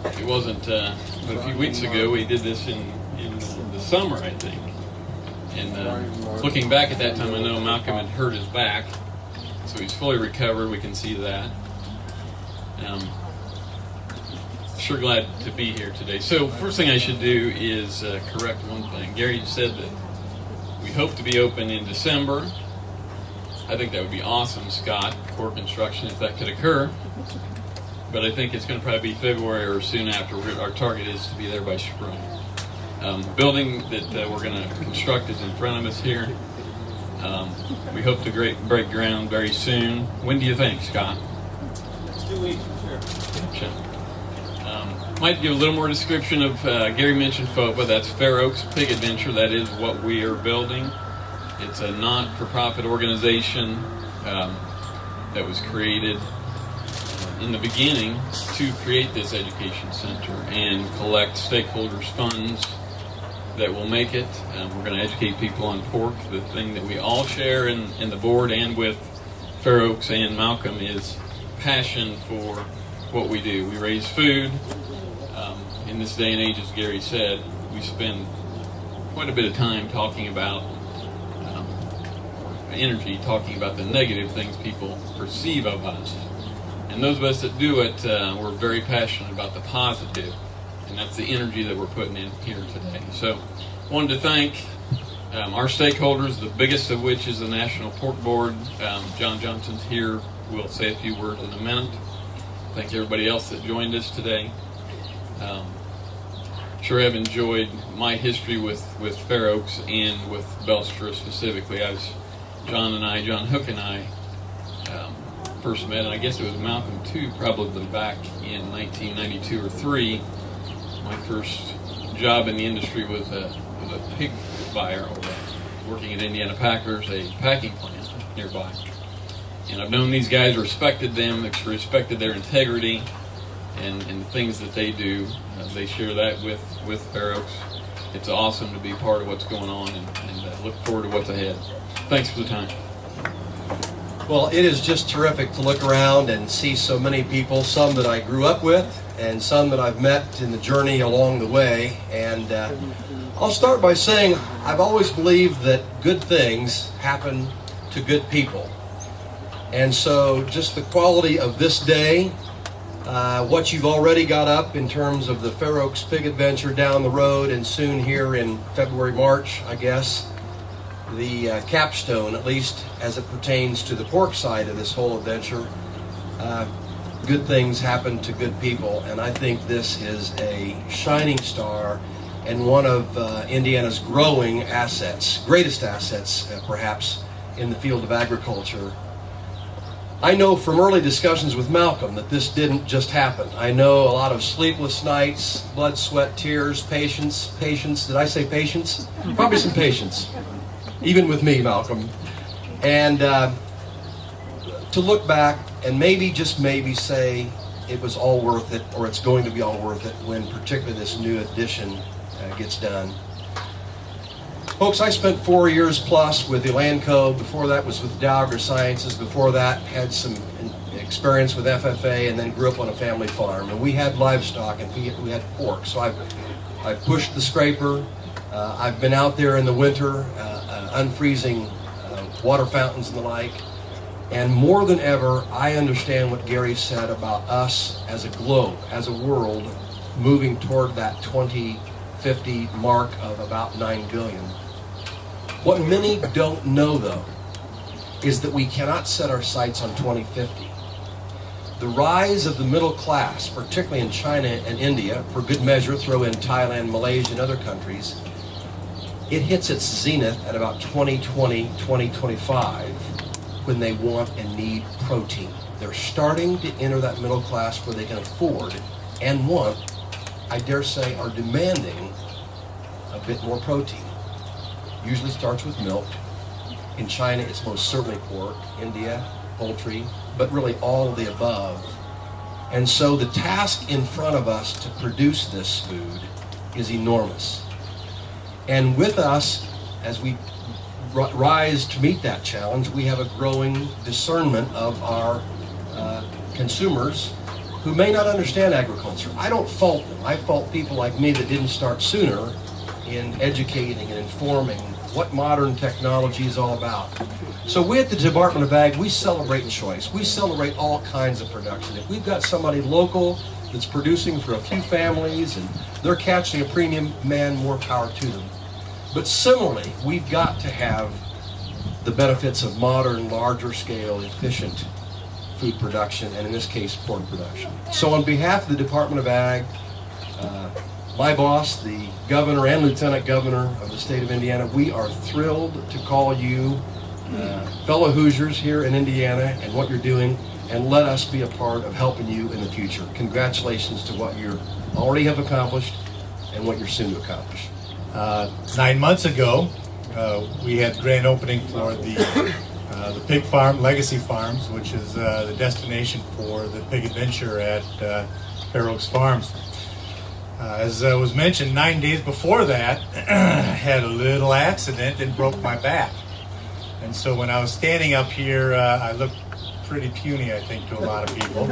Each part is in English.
it wasn't, but a few weeks ago we did this in the summer, I think. And looking back at that time, I know Malcolm had hurt his back, so he's fully recovered. We can see that. Sure glad to be here today. So first thing I should do is correct one thing. Gary said that we hope to be open in December. I think that would be awesome, Scott, for construction if that could occur. But I think it's going to probably be February or soon after. Our target is to be there by spring. The building that we're going to construct is in front of us here. We hope to break ground very soon. When do you think, Scott? 2 weeks, sure. Might give a little more description of, Gary mentioned FOPA, that's Fair Oaks Pig Adventure. That is what we are building. It's a not-for-profit organization that was created in the beginning to create this education center and collect stakeholders' funds that will make it. We're going to educate people on pork. The thing that we all share in the board and with Fair Oaks and Malcolm is passion for what we do. We raise food. In this day and age, as Gary said, we spend quite a bit of time talking about energy, talking about the negative things people perceive of us. And those of us that do it, we're very passionate about the positive, and that's the energy that we're putting in here today. So I wanted to thank our stakeholders, the biggest of which is the National Pork Board. John Johnson's here. We'll say a few words in a minute. Thank everybody else that joined us today. Sure have enjoyed my history with Fair Oaks and with Belstra specifically. John Hook and I first met, and I guess it was Malcolm too, probably back in 1992 or 3. My first job in the industry was a pig buyer, working at Indiana Packers, a packing plant nearby. And I've known these guys, respected them, respected their integrity and the things that they do. They share that with Fair Oaks. It's awesome to be part of what's going on, and look forward to what's ahead. Thanks for the time. Well, it is just terrific to look around and see so many people, some that I grew up with and some that I've met in the journey along the way. And I'll start by saying I've always believed that good things happen to good people. And so just the quality of this day, what you've already got up in terms of the Fair Oaks Pig Adventure down the road, and soon here in February, March, I guess, the capstone, at least as it pertains to the pork side of this whole adventure. Good things happen to good people, and I think this is a shining star and one of Indiana's growing assets, greatest assets perhaps in the field of agriculture. I know from early discussions with Malcolm that this didn't just happen. I know a lot of sleepless nights, blood, sweat, tears, patience. Did I say patience? Probably some patience. Even with me, Malcolm. And to look back and maybe, just maybe, say it was all worth it, or it's going to be all worth it when particularly this new addition gets done. Folks, I spent 4 years plus with Elanco. Before that was with Dow AgroSciences. Before that, had some experience with FFA, and then grew up on a family farm. And we had livestock, and we had pork. So I've pushed the scraper. I've been out there in the winter, unfreezing water fountains and the like. And more than ever, I understand what Gary said about us as a globe, as a world, moving toward that 2050 mark of about 9 billion. What many don't know, though, is that we cannot set our sights on 2050. The rise of the middle class, particularly in China and India, for good measure, throw in Thailand, Malaysia, and other countries, it hits its zenith at about 2020, 2025, when they want and need protein. They're starting to enter that middle class where they can afford and want, I dare say, are demanding a bit more protein. Usually starts with milk. In China, it's most certainly pork. India, poultry, but really all of the above. And so the task in front of us to produce this food is enormous. And with us, as we rise to meet that challenge, we have a growing discernment of our consumers who may not understand agriculture. I don't fault them. I fault people like me that didn't start sooner in educating and informing what modern technology is all about. So we at the Department of Ag, we celebrate choice. We celebrate all kinds of production. If we've got somebody local that's producing for a few families and they're catching a premium, man, more power to them. But similarly, we've got to have the benefits of modern, larger scale, efficient food production, and in this case, pork production. So on behalf of the Department of Ag, my boss, the governor and lieutenant governor of the state of Indiana, we are thrilled to call you fellow Hoosiers here in Indiana and what you're doing, and let us be a part of helping you in the future. Congratulations to what you already have accomplished and what you're soon to accomplish. 9 months ago, we had the grand opening for the Pig Farm, Legacy Farms, which is the destination for the Pig Adventure at Fair Oaks Farms. As was mentioned, 9 days before that, I had a little accident and broke my back. And so when I was standing up here, I looked pretty puny, I think, to a lot of people.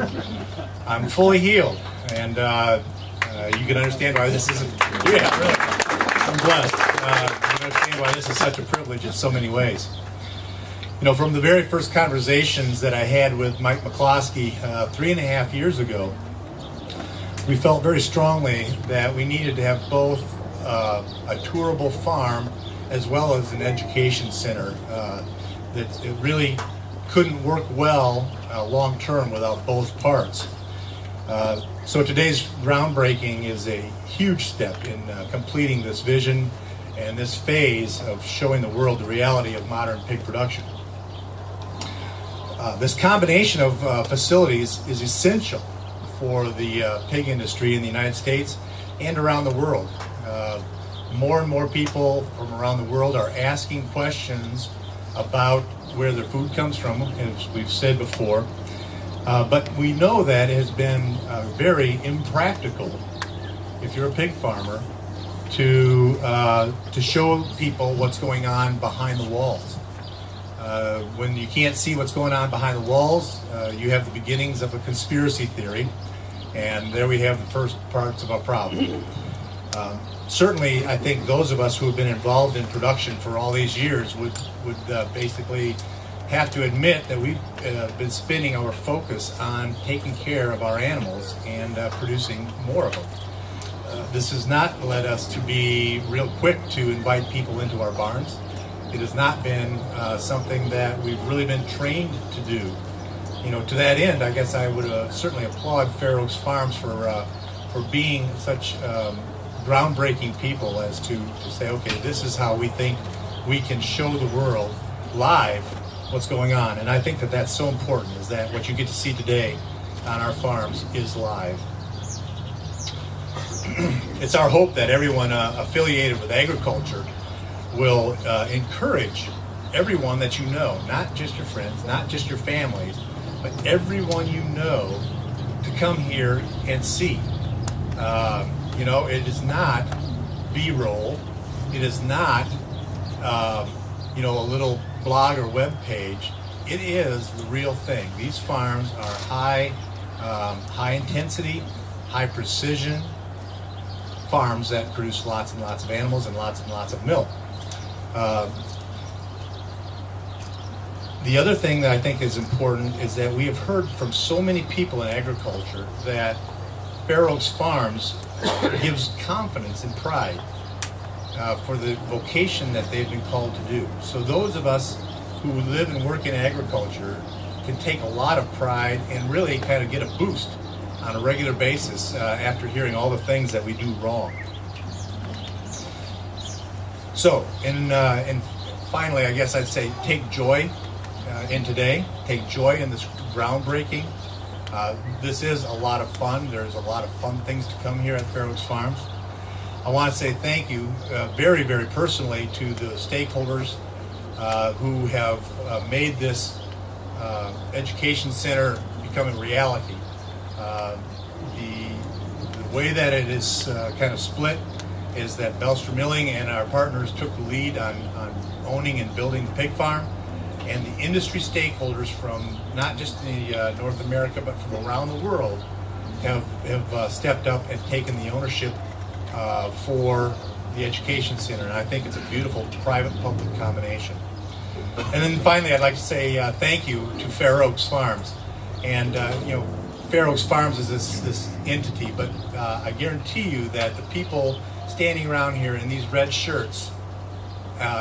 I'm fully healed, and you can understand why this isn't, yeah, really, I'm blessed. You can understand why this is such a privilege in so many ways. You know, from the very first conversations that I had with Mike McCloskey 3.5 years ago, we felt very strongly that we needed to have both a tourable farm as well as an education center. That it really couldn't work well long term without both parts. So today's groundbreaking is a huge step in completing this vision and this phase of showing the world the reality of modern pig production. This combination of facilities is essential for the pig industry in the United States and around the world. More and more people from around the world are asking questions about where their food comes from, as we've said before. But we know that it has been very impractical, if you're a pig farmer, to show people what's going on behind the walls. When you can't see what's going on behind the walls, you have the beginnings of a conspiracy theory, and there we have the first parts of a problem. Certainly, I think those of us who have been involved in production for all these years would basically have to admit that we've been spending our focus on taking care of our animals and producing more of them. This has not led us to be real quick to invite people into our barns. It has not been something that we've really been trained to do. You know, to that end, I guess I would certainly applaud Fair Oaks Farms for being such groundbreaking people as to say, okay, this is how we think we can show the world live what's going on. And I think that that's so important, is that what you get to see today on our farms is live. It's our hope that everyone affiliated with agriculture will encourage everyone that you know, not just your friends, not just your families, but everyone you know to come here and see. You know, it is not B-roll. It is not, you know, a little blog or web page. It is the real thing. These farms are high intensity, high precision farms that produce lots and lots of animals and lots of milk. The other thing that I think is important is that we have heard from so many people in agriculture that Fair Oaks Farms gives confidence and pride for the vocation that they've been called to do. So those of us who live and work in agriculture can take a lot of pride and really kind of get a boost on a regular basis after hearing all the things that we do wrong. So, and finally, I guess I'd say take joy in today. Take joy in this groundbreaking. This is a lot of fun. There's a lot of fun things to come here at Fair Oaks Farms. I want to say thank you very, very personally to the stakeholders who have made this education center become a reality. The way that it is kind of split is that Belstra Milling and our partners took the lead on owning and building the pig farm, and the industry stakeholders from not just the North America but from around the world have stepped up and taken the ownership for the education center, and I think it's a beautiful private-public combination. And then finally, I'd like to say thank you to Fair Oaks Farms. And Fair Oaks Farms is this entity, but I guarantee you that the people standing around here in these red shirts,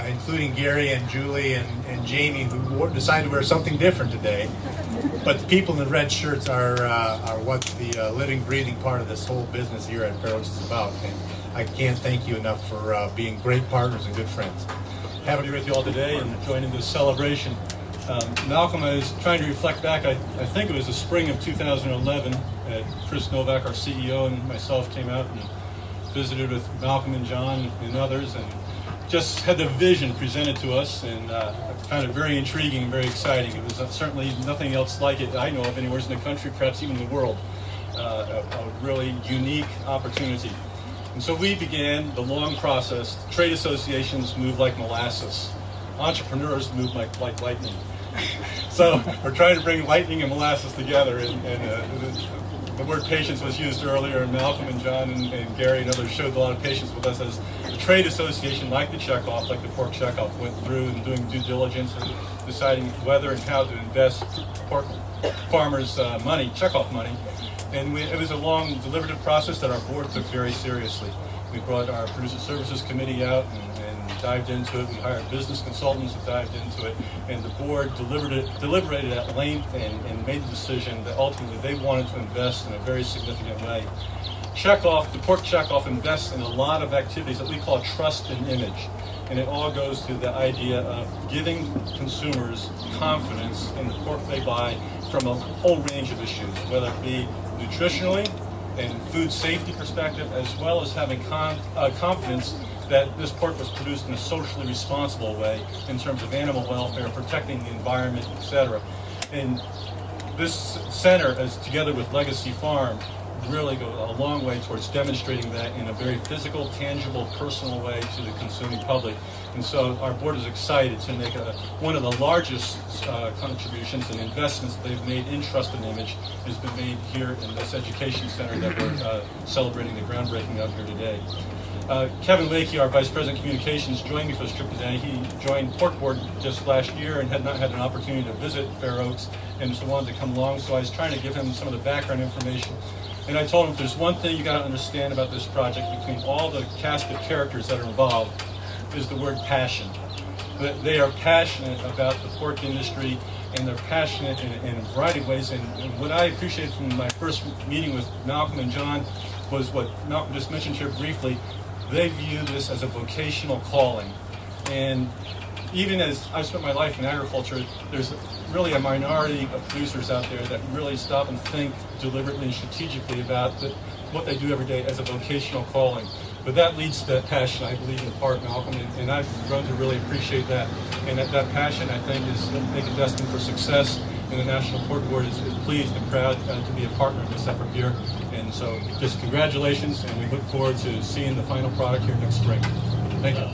including Gary and Julie and Jamie, who decided to wear something different today, but the people in the red shirts are what the living, breathing part of this whole business here at Fair Oaks is about. And I can't thank you enough for being great partners and good friends. Happy to be with you all today and joining this celebration. Malcolm, I was trying to reflect back. I think it was the spring of 2011. Chris Novak, our CEO, and myself came out and visited with Malcolm and John and others, and just had the vision presented to us, and found it very intriguing and very exciting. It was certainly nothing else like it I know of anywhere in the country, perhaps even the world. A really unique opportunity. And so we began the long process. Trade associations move like molasses. Entrepreneurs move like lightning. So we're trying to bring lightning and molasses together, and the word patience was used earlier, and Malcolm and John and Gary and others showed a lot of patience with us as the trade association, like the checkoff, like the pork checkoff, went through and doing due diligence and deciding whether and how to invest pork farmers' money, checkoff money. And it was a long, deliberative process that our board took very seriously. We brought our Producer Services Committee out and dived into it. We hired business consultants that dived into it. And the board deliberated at length and made the decision that ultimately they wanted to invest in a very significant way. The pork checkoff invests in a lot of activities that we call trust and image. And it all goes to the idea of giving consumers confidence in the pork they buy from a whole range of issues, whether it be nutritionally and food safety perspective, as well as having confidence that this pork was produced in a socially responsible way in terms of animal welfare, protecting the environment, etc. And this center, as together with Legacy Farm, really go a long way towards demonstrating that in a very physical, tangible, personal way to the consuming public. And so our board is excited to make one of the largest contributions and investments they've made in trust and image has been made here in this education center that we're celebrating the groundbreaking of here today. Kevin Lakey, our Vice President of Communications, joined me for this trip today. He joined Pork Board just last year and had not had an opportunity to visit Fair Oaks, and so wanted to come along. So I was trying to give him some of the background information. And I told him, if there's one thing you got to understand about this project, between all the cast of characters that are involved, is the word passion. They are passionate about the pork industry, and they're passionate in a variety of ways. And what I appreciated from my first meeting with Malcolm and John was what Malcolm just mentioned here briefly. They view this as a vocational calling. And even as I've spent my life in agriculture, there's really a minority of producers out there that really stop and think deliberately and strategically about what they do every day as a vocational calling. But that leads to that passion, I believe, in part, Malcolm, and I've grown to really appreciate that. And that passion, I think, is make it destined for success. And the National Pork Board is pleased and proud to be a partner in this effort here. And so just congratulations, and we look forward to seeing the final product here next spring. Thank you.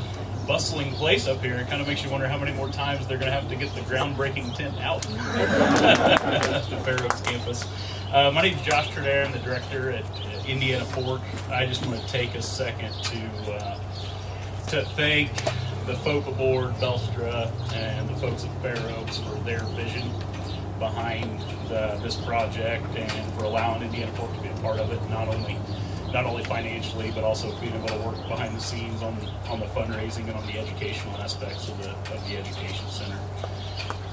Bustling place up here. It kind of makes you wonder how many more times they're going to have to get the groundbreaking tent out at the Fair Oaks campus. My name is Josh Tredair. I'm the director at Indiana Pork. I just want to take a second to thank the FOPA board, Belstra, and the folks at Fair Oaks for their vision behind this project and for allowing Indiana Pork to be a part of it, not only financially, but also being able to work behind the scenes on the fundraising and on the educational aspects of the education center.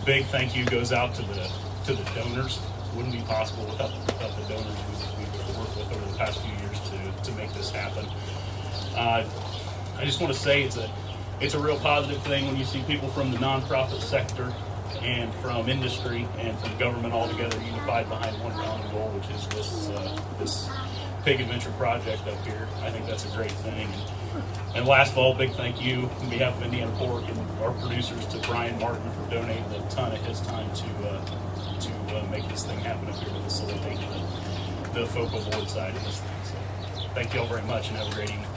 Big thank you goes out to the donors. Wouldn't be possible without the donors we've worked with over the past few years to make this happen. I just want to say it's a real positive thing when you see people from the nonprofit sector and from industry and from government all together unified behind one common goal, which is this Pig Adventure project up here. I think that's a great thing. And last of all, big thank you on behalf of Indiana Pork and our producers to Brian Martin for donating a ton of his time to make this thing happen up here to facilitate the FOPA board side of this thing. So thank you all very much and have a great evening.